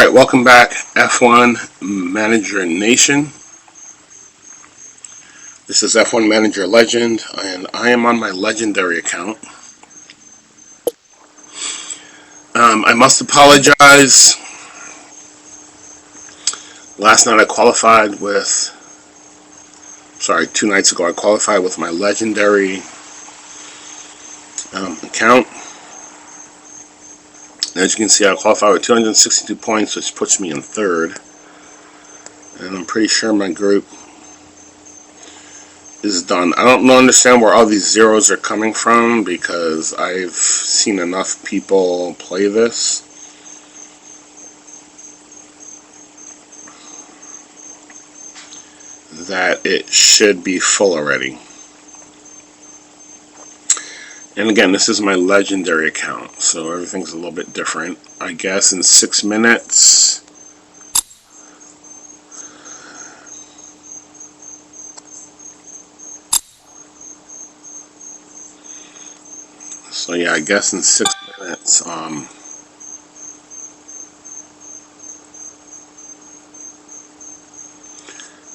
Alright, welcome back, F1 Manager Nation. This is F1 Manager Legend, and I am on my legendary account. I must apologize. Last night I qualified with, 2 nights ago I qualified with my legendary account. As you can see, I qualified with 262 points, which puts me in third. And I'm pretty sure my group is done. I don't understand where all these zeros are coming from, because I've seen enough people play this. That it should be full already. And again, this is my legendary account, so everything's a little bit different. I guess in 6 minutes, so yeah, I guess in 6 minutes,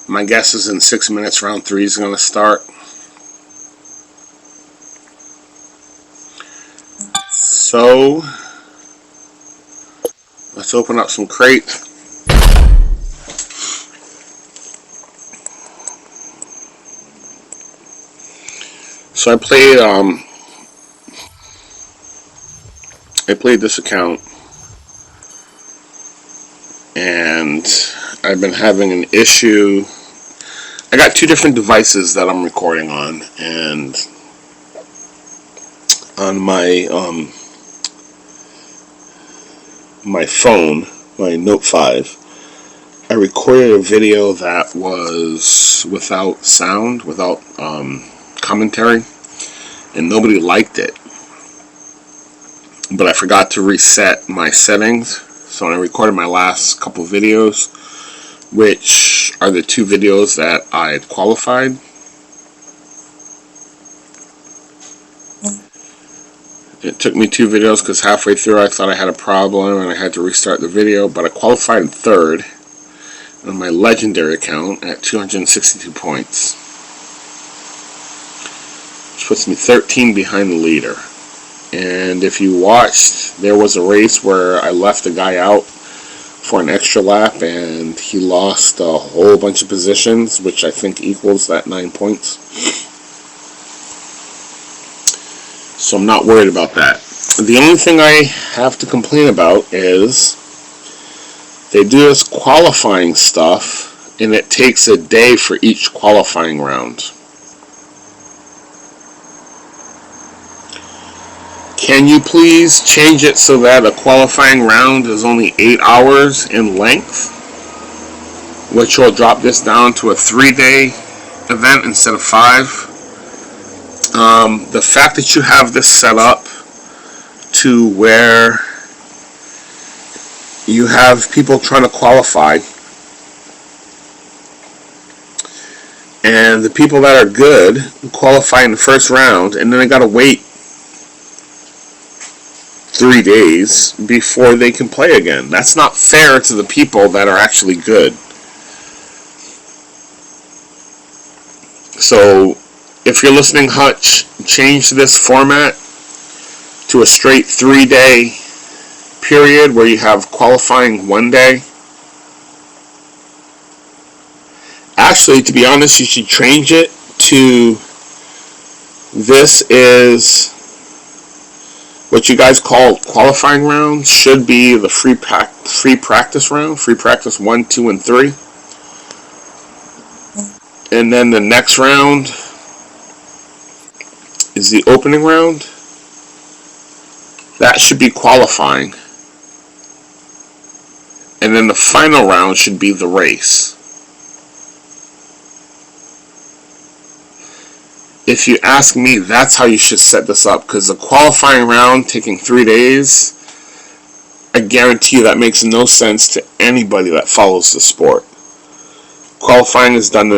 my guess is in 6 minutes, round 3 is going to start. So, let's open up some crates. So I played this account, and I've been having an issue. I got 2 different devices that I'm recording on, and on my my phone, my Note 5, I recorded a video that was without sound, without commentary, and nobody liked it. But I forgot to reset my settings, so when I recorded my last couple videos, which are the 2 videos that I had qualified, it took me 2 videos because halfway through I thought I had a problem and I had to restart the video, but I qualified in third on my legendary account at 262 points, which puts me 13 behind the leader. And if you watched, there was a race where I left a guy out for an extra lap and he lost a whole bunch of positions, which I think equals that 9 points. So I'm not worried about that. The only thing I have to complain about is they do this qualifying stuff, and it takes a day for each qualifying round. Can you please change it so that a qualifying round is only 8 hours in length, which will drop this down to a 3-day event instead of 5? The fact that you have this set up to where you have people trying to qualify, and the people that are good qualify in the first round, and then they gotta wait 3 days before they can play again. That's not fair to the people that are actually good. So if you're listening, Hutch, change this format to a straight 3-day period where you have qualifying 1 day. Actually, to be honest, you should change it to, this is what you guys call qualifying round, should be the free practice round, free practice 1, 2, and 3. And then the next round is the opening round. That should be qualifying. And then the final round should be the race. If you ask me, that's how you should set this up, because the qualifying round taking 3 days, I guarantee you that makes no sense to anybody that follows the sport. Qualifying is done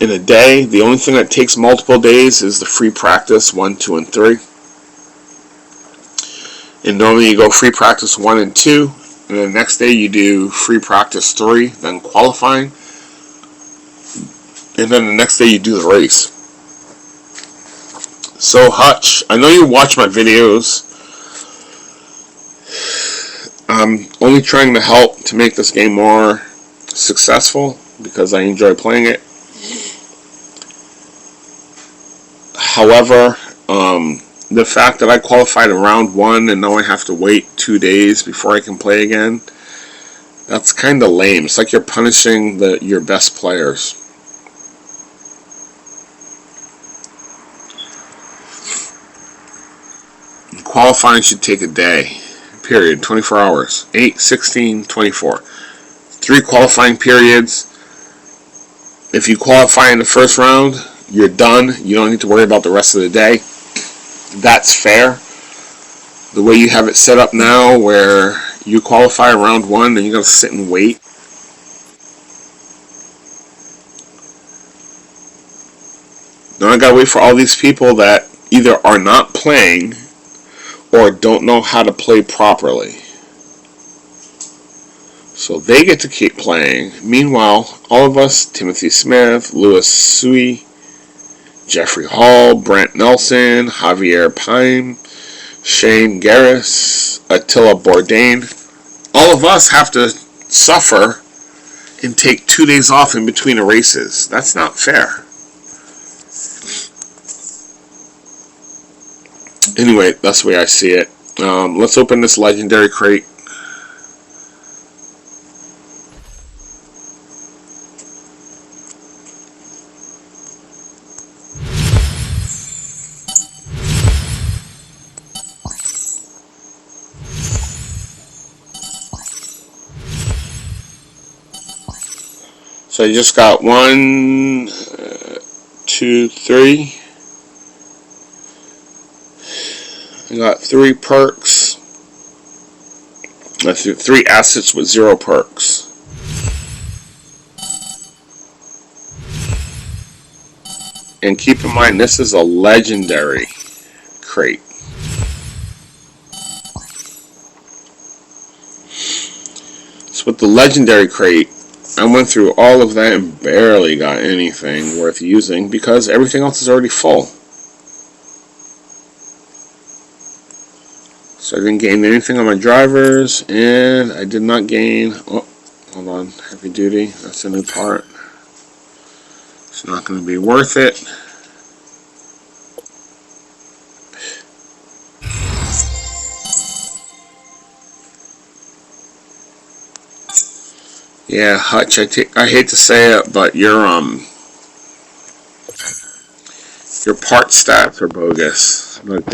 in a day. The only thing that takes multiple days is the free practice 1, 2, and 3. And normally you go free practice 1 and 2, and then the next day you do free practice 3, then qualifying, and then the next day you do the race. So Hutch, I know you watch my videos. I'm only trying to help to make this game more successful because I enjoy playing it. However, the fact that I qualified in round 1 and now I have to wait 2 days before I can play again, that's kind of lame. It's like you're punishing your best players. Qualifying should take a day, period, 24 hours, 8, 16, 24. 3 qualifying periods. If you qualify in the first round, you're done. You don't need to worry about the rest of the day. That's fair. The way you have it set up now, where you qualify in round 1, then you gotta sit and wait. Now I gotta wait for all these people that either are not playing or don't know how to play properly. So they get to keep playing. Meanwhile, all of us, Timothy Smith, Louis Sui, Jeffrey Hall, Brent Nelson, Javier Pine, Shane Garris, Attila Bourdain, all of us have to suffer and take 2 days off in between the races. That's not fair. Anyway, that's the way I see it. Let's open this legendary crate. So I just got 1, 2, 3. I got 3 perks. That's 3 assets with 0 perks. And keep in mind, this is a legendary crate. So with the legendary crate, I went through all of that and barely got anything worth using because everything else is already full. So I didn't gain anything on my drivers, and I did not gain, oh, hold on, heavy duty, that's a new part. It's not going to be worth it. Yeah, Hutch, I hate to say it, but your part stats are bogus. Like,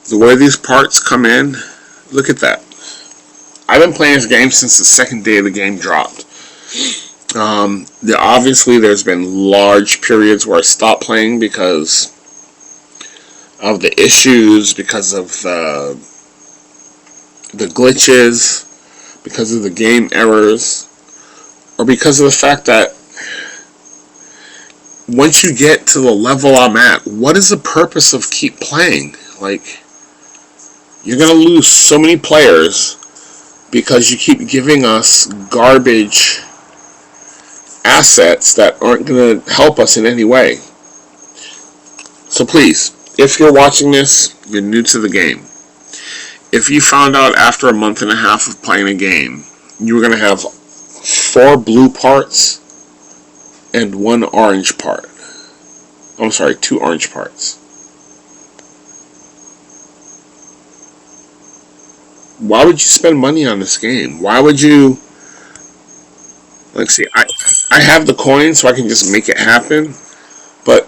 the way these parts come in, look at that. I've been playing this game since the second day the game dropped. Obviously, there's been large periods where I stopped playing because of the issues, because of the glitches, because of the game errors, or because of the fact that once you get to the level I'm at, what is the purpose of keep playing? Like, you're going to lose so many players because you keep giving us garbage assets that aren't going to help us in any way. So please, if you're watching this, you're new to the game. If you found out after a month and a half of playing a game, you were going to have 4 blue parts and 1 orange part. I'm sorry, 2 orange parts. Why would you spend money on this game? Why would you... Let's see, I have the coins so I can just make it happen, but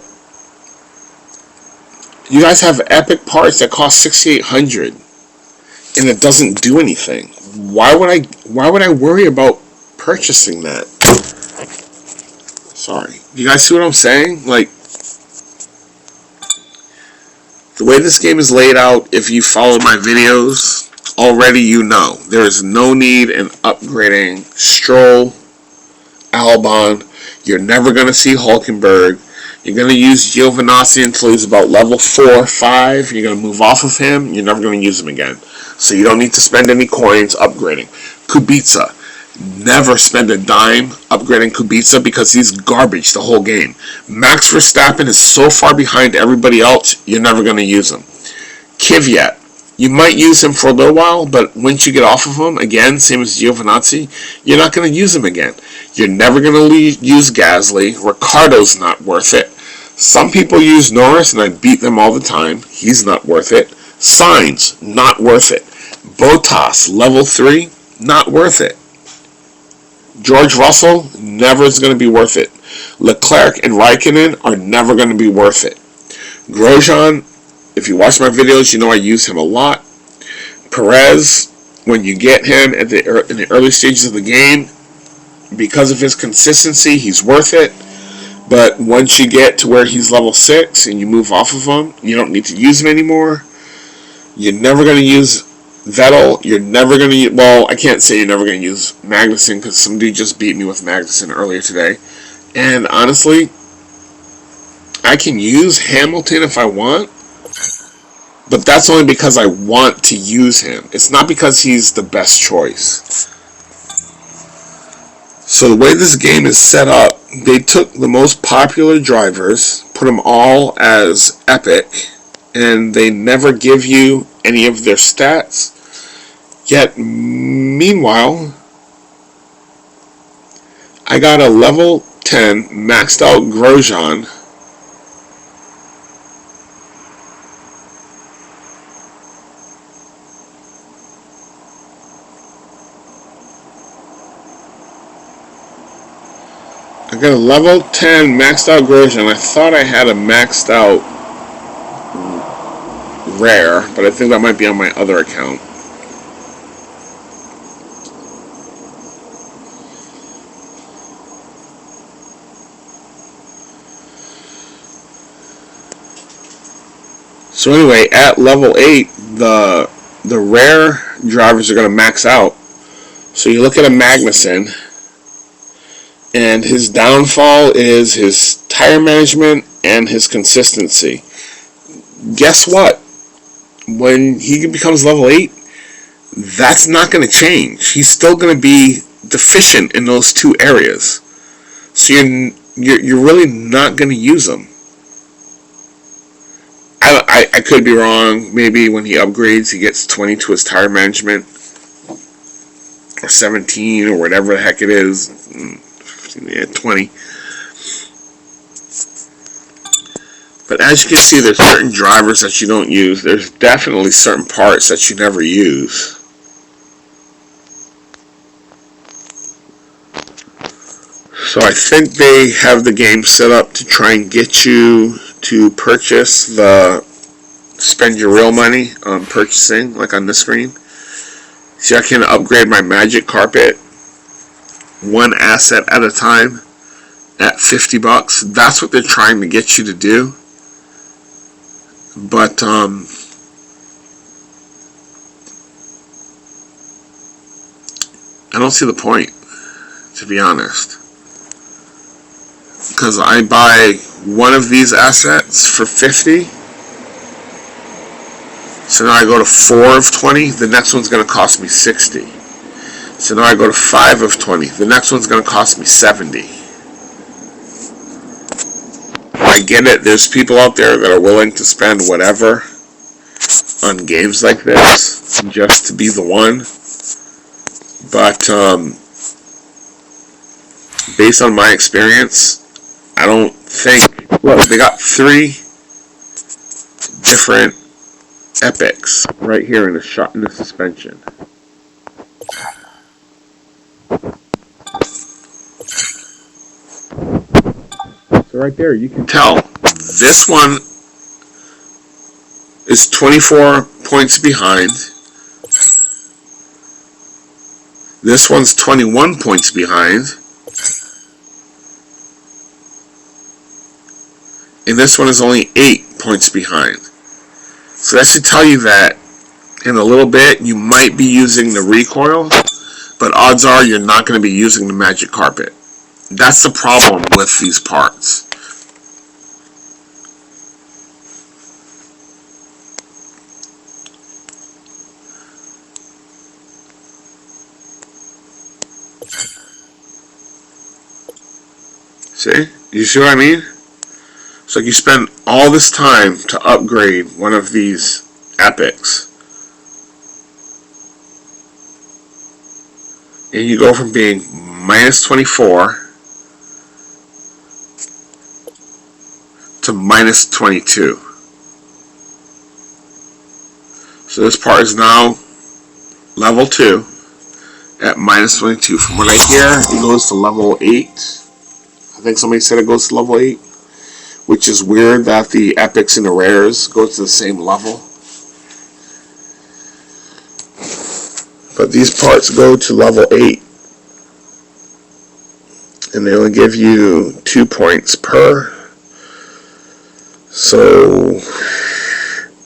you guys have epic parts that cost $6,800 and it doesn't do anything. Why would I worry about purchasing that? Sorry. You guys see what I'm saying? Like, the way this game is laid out, if you follow my videos, already you know. There is no need in upgrading Stroll, Albon. You're never going to see Hulkenberg. You're going to use Giovinazzi until he's about level 4 or 5. You're going to move off of him. You're never going to use him again. So you don't need to spend any coins upgrading. Kubica. Never spend a dime upgrading Kubica because he's garbage the whole game. Max Verstappen is so far behind everybody else, you're never going to use him. Kvyat. You might use him for a little while, but once you get off of him, again, same as Giovinazzi, you're not going to use him again. You're never going to use Gasly. Ricciardo's not worth it. Some people use Norris, and I beat them all the time. He's not worth it. Sainz, not worth it. Bottas, level 3, not worth it. George Russell, never is going to be worth it. Leclerc and Raikkonen are never going to be worth it. Grosjean, if you watch my videos, you know I use him a lot. Perez, when you get him in the early stages of the game, because of his consistency, he's worth it. But once you get to where he's level 6 and you move off of him, you don't need to use him anymore. You're never going to use Vettel. You're never going to use... Well, I can't say you're never going to use Magnussen because somebody just beat me with Magnussen earlier today. And honestly, I can use Hamilton if I want. But that's only because I want to use him. It's not because he's the best choice. So the way this game is set up, they took the most popular drivers, put them all as epic, and they never give you any of their stats. Yet, meanwhile, I got a level 10 maxed out Grosjean. I got a level 10 maxed out Grosjean. I thought I had a maxed out rare, but I think that might be on my other account. So anyway, at level 8, the rare drivers are going to max out. So you look at a Magnussen, and his downfall is his tire management and his consistency. Guess what? When he becomes level 8, that's not going to change. He's still going to be deficient in those two areas. So you're really not going to use him. I could be wrong. Maybe when he upgrades, he gets 20 to his tire management, or 17, or whatever the heck it is. Yeah, 20. But as you can see, there's certain drivers that you don't use. There's definitely certain parts that you never use. So I think they have the game set up to try and get you to purchase spend your real money on purchasing, like on this screen. See, I can upgrade my magic carpet one asset at a time at $50. That's what they're trying to get you to do. But I don't see the point, to be honest. Because I buy one of these assets for 50. So now I go to 4 of 20. The next one's going to cost me 60. So now I go to 5 of 20. The next one's going to cost me 70. I get it. There's people out there that are willing to spend whatever on games like this just to be the one. But based on my experience, I don't think... Look, they got 3 different epics right here in the suspension. So right there, you can tell this one is 24 points behind. This one's 21 points behind. And this one is only 8 points behind. So that should tell you that in a little bit you might be using the recoil, but odds are you're not going to be using the magic carpet. That's the problem with these parts. See? You see what I mean? It's like you spend all this time to upgrade one of these epics. And you go from being minus 24 to minus 22. So this part is now level 2 at minus 22. From what I hear, it goes to level 8. I think somebody said it goes to level 8, which is weird that the epics and the rares go to the same level. But these parts go to level 8. And they only give you 2 points per. So,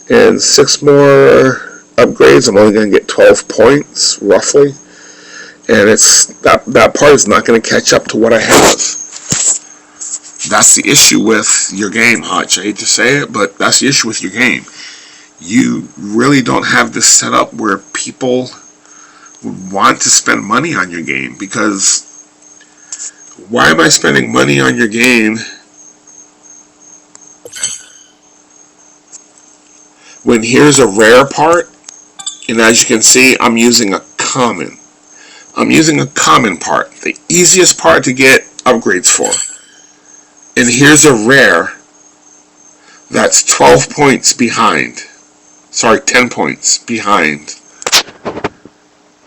and 6 more upgrades, I'm only going to get 12 points, roughly. And it's that part is not going to catch up to what I have. That's the issue with your game, Hutch. I hate to say it, but that's the issue with your game. You really don't have this set up where people would want to spend money on your game, because why am I spending money on your game when here's a rare part, and as you can see, I'm using a common. I'm using a common part, the easiest part to get upgrades for. And here's a rare that's 12 points behind. Sorry, 10 points behind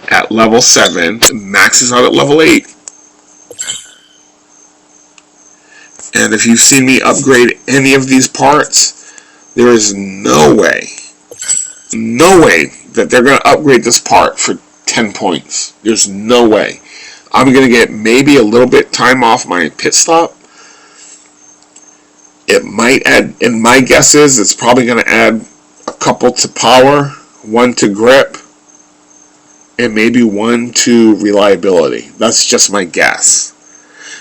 at level 7, maxes out at level 8. And if you've seen me upgrade any of these parts, there is no way that they're going to upgrade this part for 10 points. There's no way. I'm going to get maybe a little bit time off my pit stop. It might add, and my guess is it's probably going to add a couple to power, 1 to grip, and maybe 1 to reliability. That's just my guess.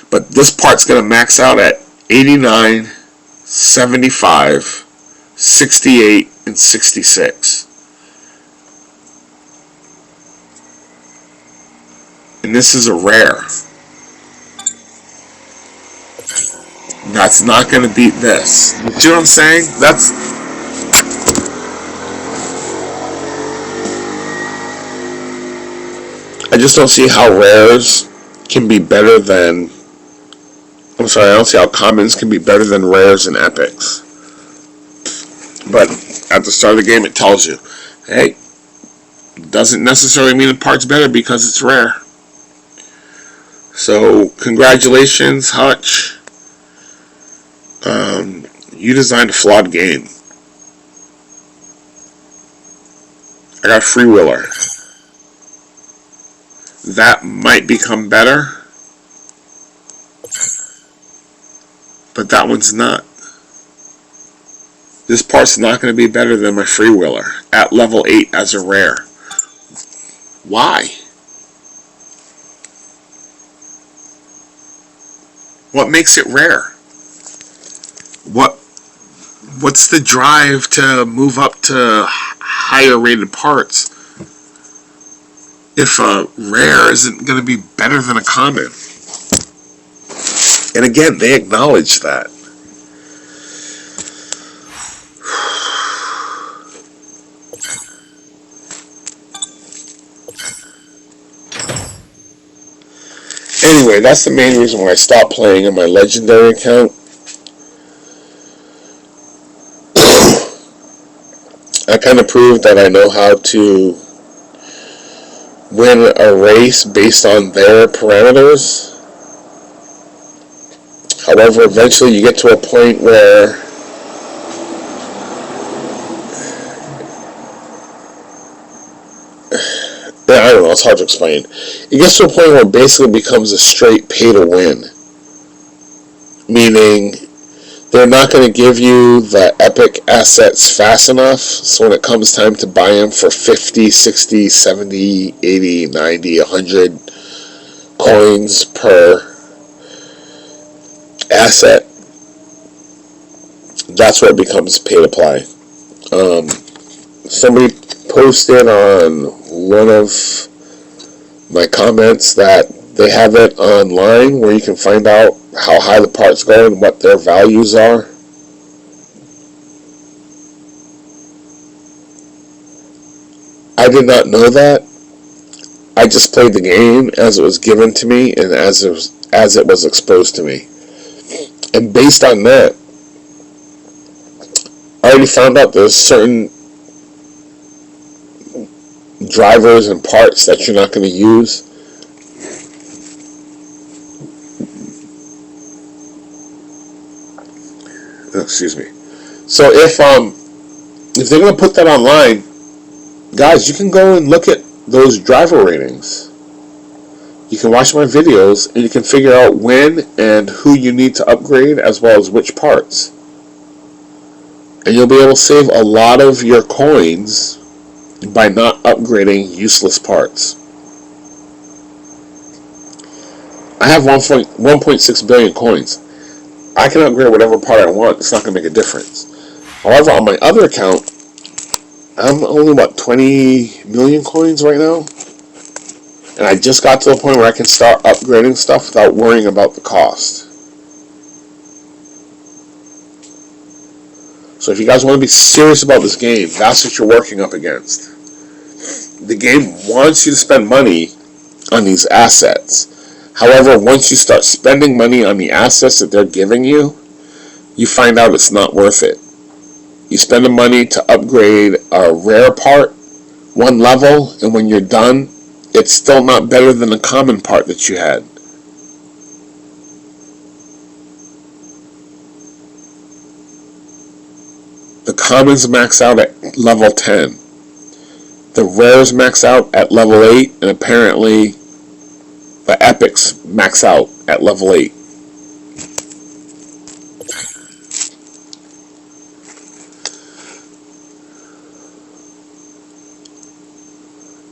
But this part's going to max out at 89, 75, 68, and 66. And this is a rare. That's not going to beat this. You see what I'm saying? I just don't see how rares can be better than... I'm sorry, I don't see how commons can be better than rares and epics. But at the start of the game, it tells you, hey, doesn't necessarily mean the part's better because it's rare. So, congratulations, Hutch. You designed a flawed game. I got Freewheeler. That might become better, but that one's not. This part's not going to be better than my Freewheeler at level 8 as a rare. Why? What makes it rare? What's the drive to move up to higher rated parts if a rare isn't going to be better than a common? And again, they acknowledge that. Anyway, that's the main reason why I stopped playing on my legendary account. I kind of proved that I know how to win a race based on their parameters. However, eventually you get to a point where I don't know, it's hard to explain. It gets to a point where it basically becomes a straight pay to win. Meaning, they're not going to give you the epic assets fast enough, so when it comes time to buy them for 50, 60, 70, 80, 90, 100 coins per asset, that's where it becomes pay to play. Somebody posted on one of my comments that They have it online where you can find out how high the parts go and what their values are. I did not know that. I just played the game as it was given to me and as it was exposed to me. And based on that, I already found out there's certain drivers and parts that you're not going to use. Excuse me. So if they're going to put that online, guys, you can go and look at those driver ratings. You can watch my videos and you can figure out when and who you need to upgrade as well as which parts. And you'll be able to save a lot of your coins by not upgrading useless parts. I have 1.6 billion coins. I can upgrade whatever part I want. It's not going to make a difference. However, on my other account, I'm only about 20 million coins right now. And I just got to the point where I can start upgrading stuff without worrying about the cost. So if you guys want to be serious about this game, that's what you're working up against. The game wants you to spend money on these assets. However, once you start spending money on the assets that they're giving you, you find out it's not worth it. You spend the money to upgrade a rare part, one level, and when you're done, it's still not better than the common part that you had. The commons max out at level 10. The rares max out at level 8, and apparently the epics max out at level 8.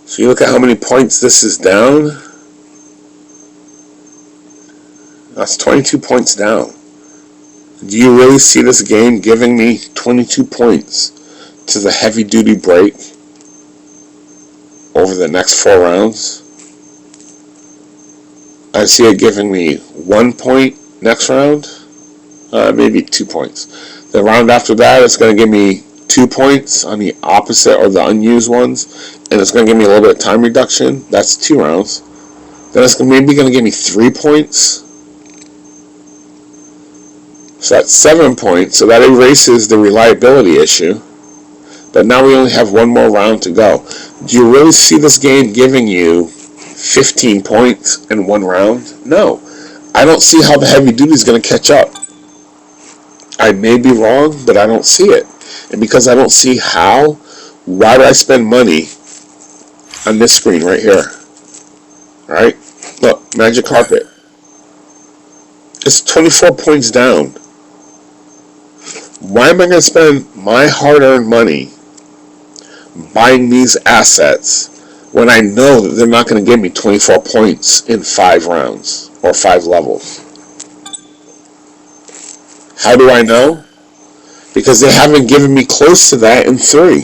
So you look at how many points this is down. That's 22 points down. Do you really see this game giving me 22 points to the heavy duty brake over the next 4 rounds? I see it giving me 1 point next round, maybe 2 points. The round after that, it's going to give me 2 points on the opposite or the unused ones, and it's going to give me a little bit of time reduction. That's 2 rounds. Then it's maybe going to give me 3 points. So that's 7 points. So that erases the reliability issue. But now we only have 1 more round to go. Do you really see this game giving you 15 points in 1 round? No. I don't see how the heavy duty is going to catch up. I may be wrong, but I don't see it. And because I don't see how, why do I spend money on this screen right here? Alright? Look, Magic Carpet. It's 24 points down. Why am I going to spend my hard-earned money buying these assets when I know that they're not going to give me 24 points in 5 rounds or 5 levels? How do I know? Because they haven't given me close to that in 3.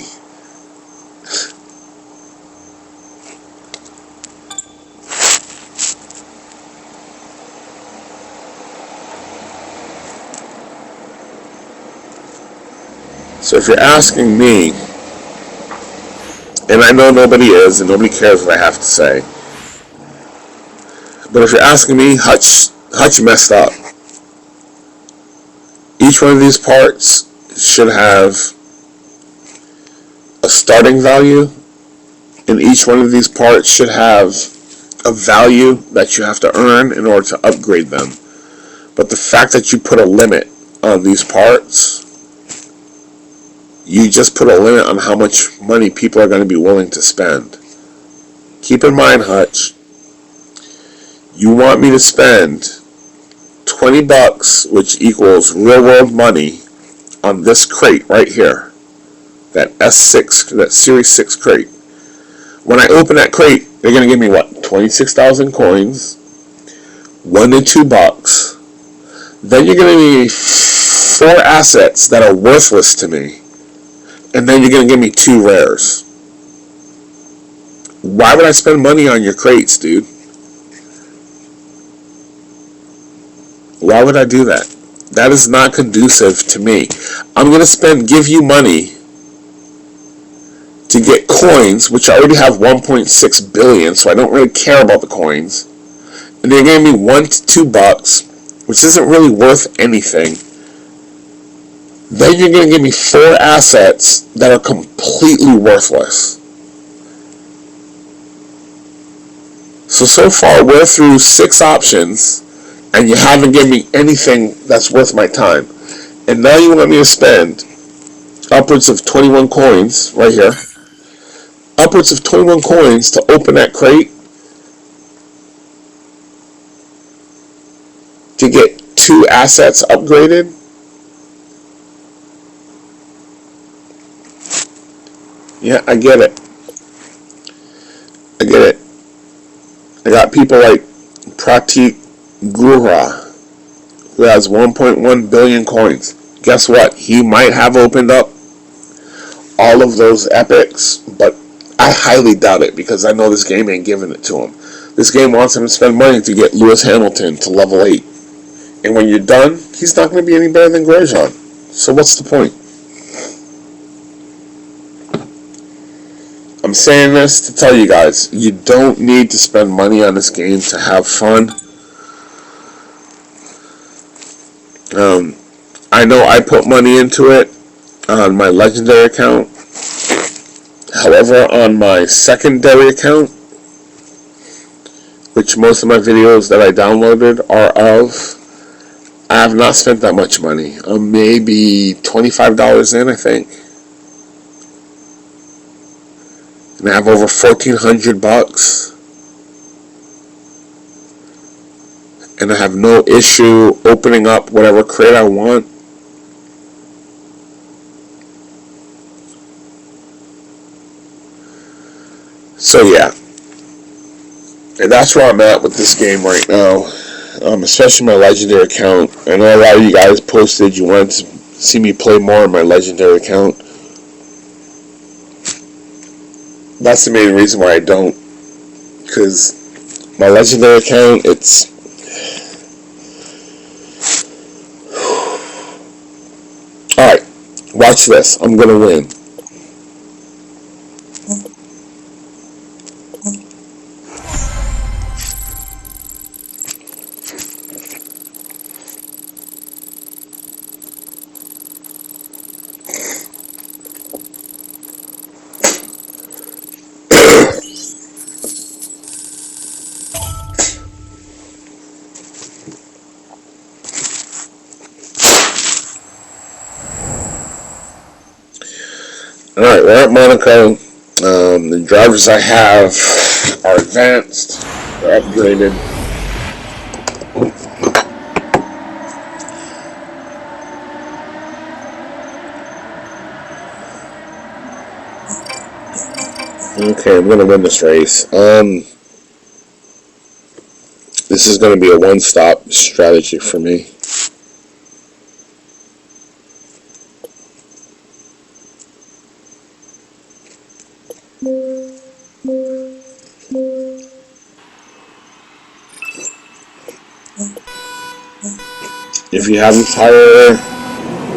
So if you're asking me, and I know nobody is, and nobody cares what I have to say, but if you're asking me, Hutch messed up. Each one of these parts should have a starting value, and each one of these parts should have a value that you have to earn in order to upgrade them. But the fact that you put a limit on these parts, you just put a limit on how much money people are going to be willing to spend. Keep in mind, Hutch, you want me to spend $20, which equals real world money, on this crate right here. That S6, that Series 6 crate. When I open that crate, they're going to give me what? 26,000 coins, $1 to $2. Then you're going to give me 4 assets that are worthless to me. And then you're going to give me 2 rares. Why would I spend money on your crates, dude? Why would I do that? That is not conducive to me. I'm going to give you money to get coins, which I already have 1.6 billion, so I don't really care about the coins. And they're giving me $1 to $2, which isn't really worth anything. Then you're going to give me 4 assets that are completely worthless. So far we're through 6 options, and you haven't given me anything that's worth my time. And now you want me to spend upwards of 21 coins right here. Upwards of 21 coins to open that crate to get 2 assets upgraded. Yeah, I get it. I get it. I got people like Pratik Gura, who has 1.1 billion coins. Guess what? He might have opened up all of those epics, but I highly doubt it because I know this game ain't giving it to him. This game wants him to spend money to get Lewis Hamilton to level 8. And when you're done, he's not going to be any better than Grosjean. So what's the point? I'm saying this to tell you guys, you don't need to spend money on this game to have fun. I know I put money into it on my legendary account. However, on my secondary account, which most of my videos that I downloaded are of, I have not spent that much money. Maybe $25 in, I think. And I have over 1,400 bucks. And I have no issue opening up whatever crate I want. So yeah. And that's where I'm at with this game right now. Especially my legendary account. I know a lot of you guys posted you wanted to see me play more on my legendary account. That's the main reason why I don't. Because my legendary account, it's... Alright, watch this. I'm going to win. Alright, we're at Monaco. The drivers I have are advanced. They're upgraded. Okay, I'm going to win this race. This is going to be a one-stop strategy for me. If you have tire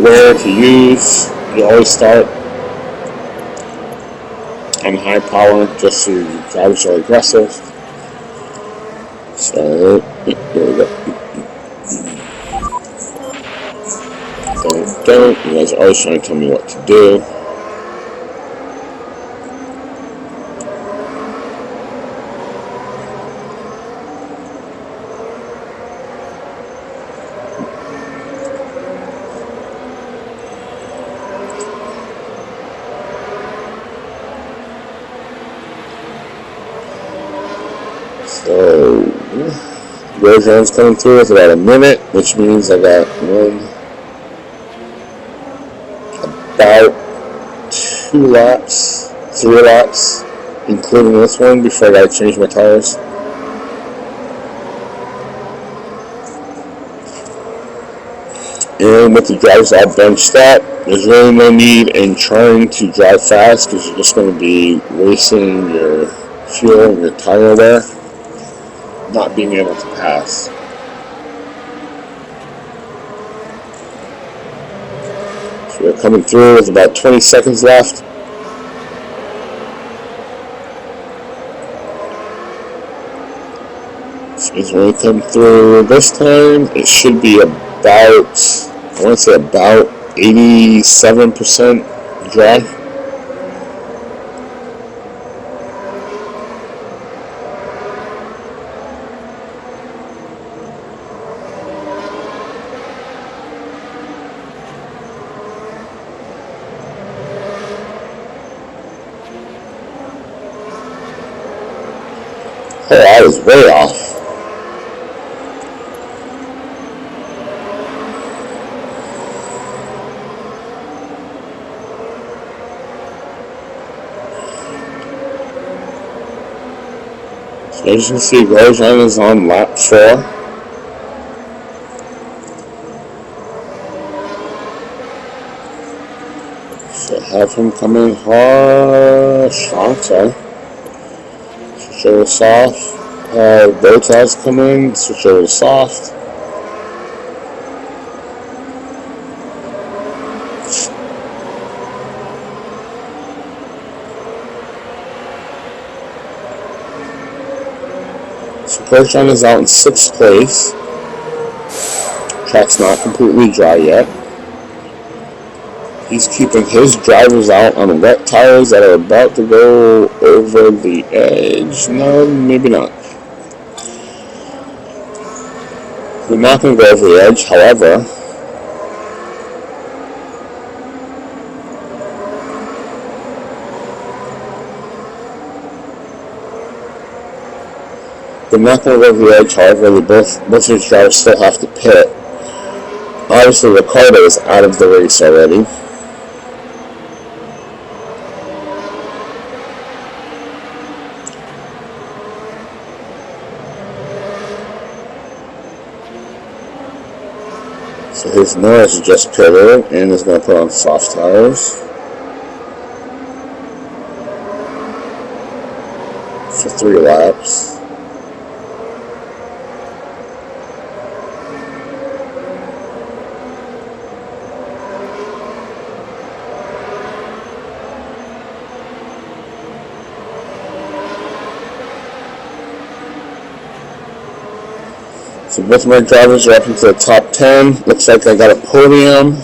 wear to use, you always start on high power just so your drivers are aggressive. So, here we go. Don't. You guys are always trying to tell me what to do. So, Grosjean's coming through with about a minute, which means I got about 2 laps, 3 laps, including this one, before I gotta change my tires. And with the drivers all benched up, there's really no need in trying to drive fast because you're just going to be wasting your fuel and your tire wear, not being able to pass. We're coming through with about 20 seconds left. So when we come through this time, it should be about, I want to say about 87% dry. Oh, I was way off. So as you can see, Grosjean is on lap 4. So have him come in hard, strong, sorry. Switch over to soft. Bottas come in, switch over to soft. So Grosjean is out in 6th place. Track's not completely dry yet. He's keeping his drivers out on wet tires that are about to go over the edge. No, maybe not. They're not going to go over the edge, however, both of his drivers still have to pit. Obviously, Ricardo is out of the race already. So his Norris just pitted and is going to put on soft tires for 3 laps. So both of my drivers are up into the top 10. Looks like I got a podium.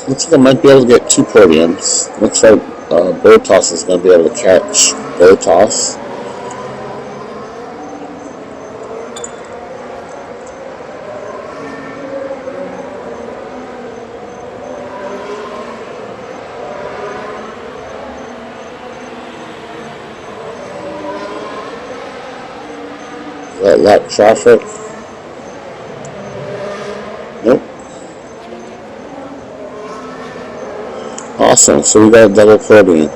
Looks like I might be able to get 2 podiums. Looks like Bottas is going to be able to catch Bottas. Lap traffic. Nope. Awesome. So we got a double podium.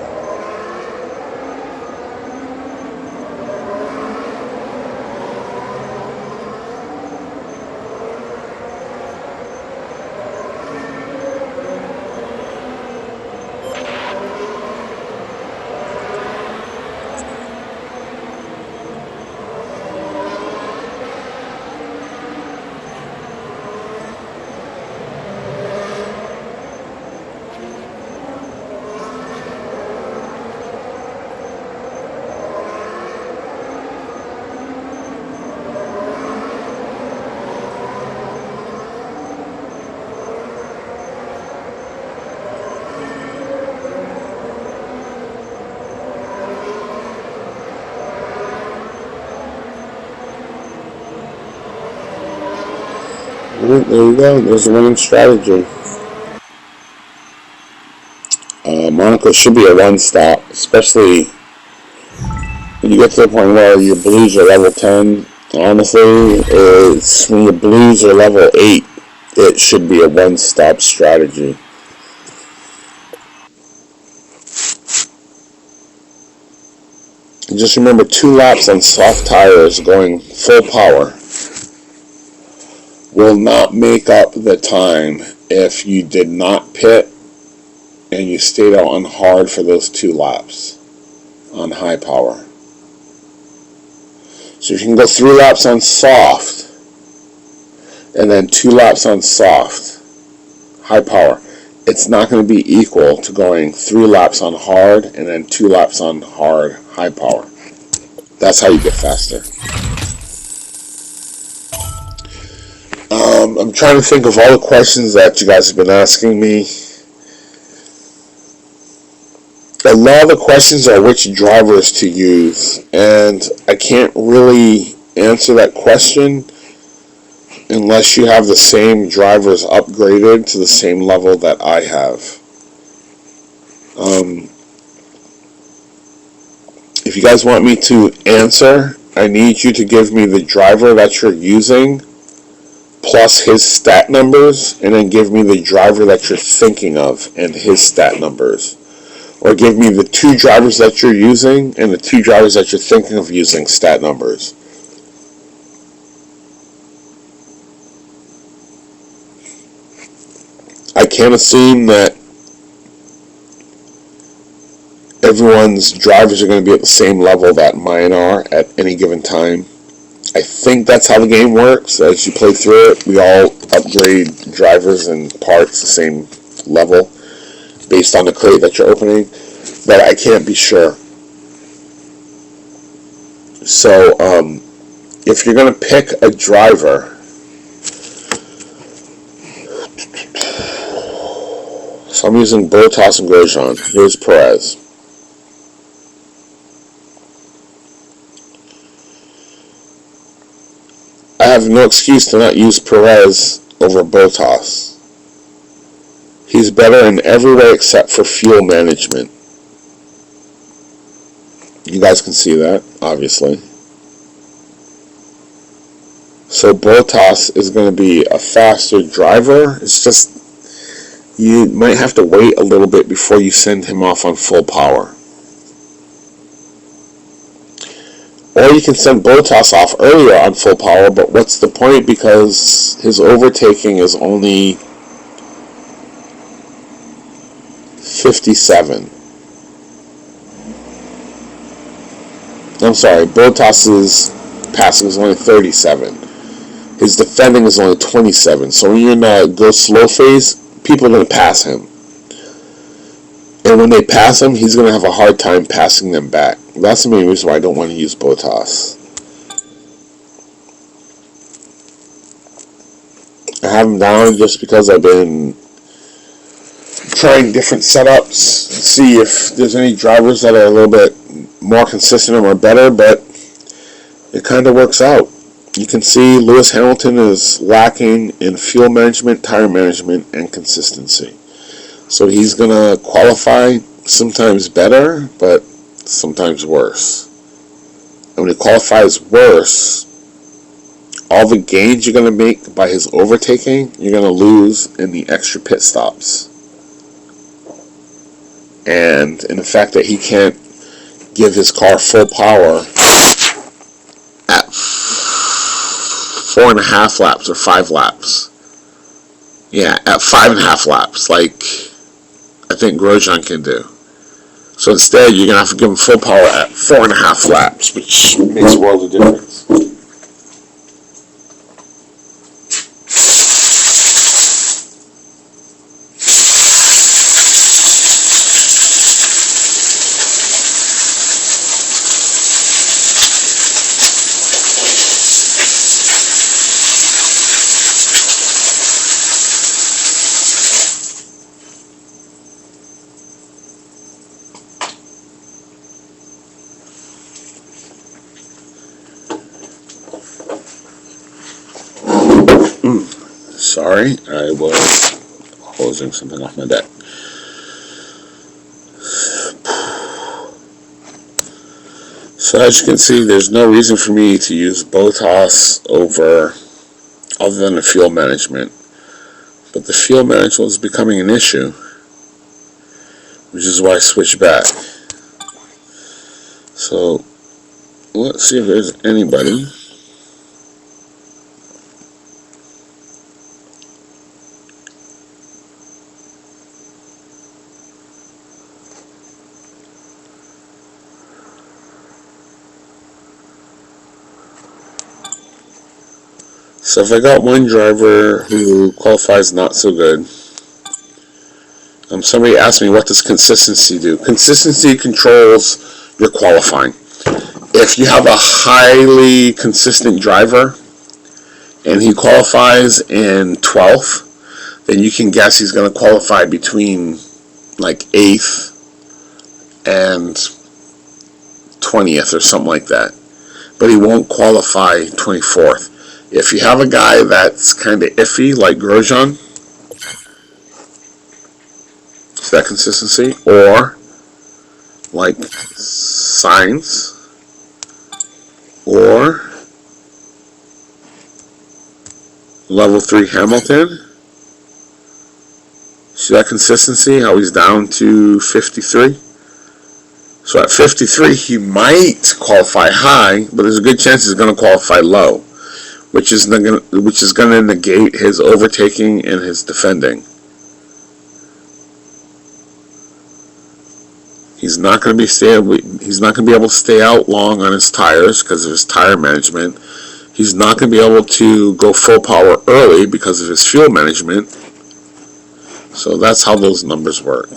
There you go. There's a winning strategy. Monaco should be a one-stop, especially when you get to the point where your blues are level 10. Honestly, it's when your blues are level 8, it should be a one-stop strategy. Just remember, 2 laps on soft tires going full power will not make up the time if you did not pit and you stayed out on hard for those 2 laps on high power. So you can go 3 laps on soft and then 2 laps on soft high power, it's not going to be equal to going 3 laps on hard and then 2 laps on hard high power. That's how you get faster. I'm trying to think of all the questions that you guys have been asking me. A lot of the questions are which drivers to use, and I can't really answer that question unless you have the same drivers upgraded to the same level that I have. If you guys want me to answer, I need you to give me the driver that you're using plus his stat numbers, and then give me the driver that you're thinking of and his stat numbers. Or give me the 2 drivers that you're using and the 2 drivers that you're thinking of using stat numbers. I can't assume that everyone's drivers are going to be at the same level that mine are at any given time. I think that's how the game works. As you play through it, we all upgrade drivers and parts the same level based on the crate that you're opening, but I can't be sure. So, if you're going to pick a driver, so I'm using Bottas and Grosjean. Here's Perez. I have no excuse to not use Perez over Bottas. He's better in every way except for fuel management. You guys can see that, obviously. So Bottas is going to be a faster driver. It's just, you might have to wait a little bit before you send him off on full power. Or you can send Bottas off earlier on full power, but what's the point, because his overtaking is only 57. I'm sorry, Bottas's passing is only 37. His defending is only 27. So when you're in a go slow phase, people are going to pass him. And when they pass him, he's going to have a hard time passing them back. That's the main reason why I don't want to use Bottas. I have him down just because I've been trying different setups, see if there's any drivers that are a little bit more consistent or better, but it kind of works out. You can see Lewis Hamilton is lacking in fuel management, tire management, and consistency. So he's going to qualify sometimes better, but sometimes worse. And when he qualifies worse, all the gains you're going to make by his overtaking, you're going to lose in the extra pit stops. And in the fact that he can't give his car full power at 4.5 laps or 5 laps. Yeah, at 5.5 laps, like I think Grosjean can do. So instead, you're going to have to give him full power at 4.5 laps, which makes a world of difference. Sorry, I was hosing something off my deck. So as you can see, there's no reason for me to use Bottas over other than the fuel management. But the fuel management is becoming an issue, which is why I switched back. So let's see if there's anybody. So if I got one driver who qualifies not so good, Somebody asked me, what does consistency do? Consistency controls your qualifying. If you have a highly consistent driver and he qualifies in 12th, then you can guess he's going to qualify between like 8th and 20th or something like that. But he won't qualify 24th. If you have a guy that's kind of iffy, like Grosjean, is that consistency? Or like Sainz, or level 3 Hamilton. See that consistency? How he's down to 53? So at 53, he might qualify high, but there's a good chance he's going to qualify low, which is going to negate his overtaking and his defending. He's not going to be able to stay out long on his tires because of his tire management. He's not going to be able to go full power early because of his fuel management. So that's how those numbers work.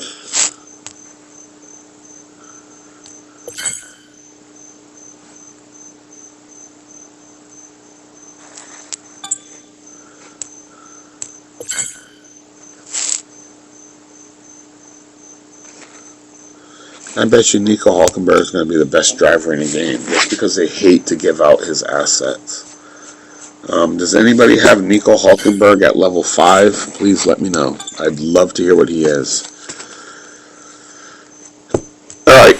I bet you Nico Hulkenberg is going to be the best driver in the game just because they hate to give out his assets. Does anybody have Nico Hulkenberg at level 5? Please let me know. I'd love to hear what he is. Alright.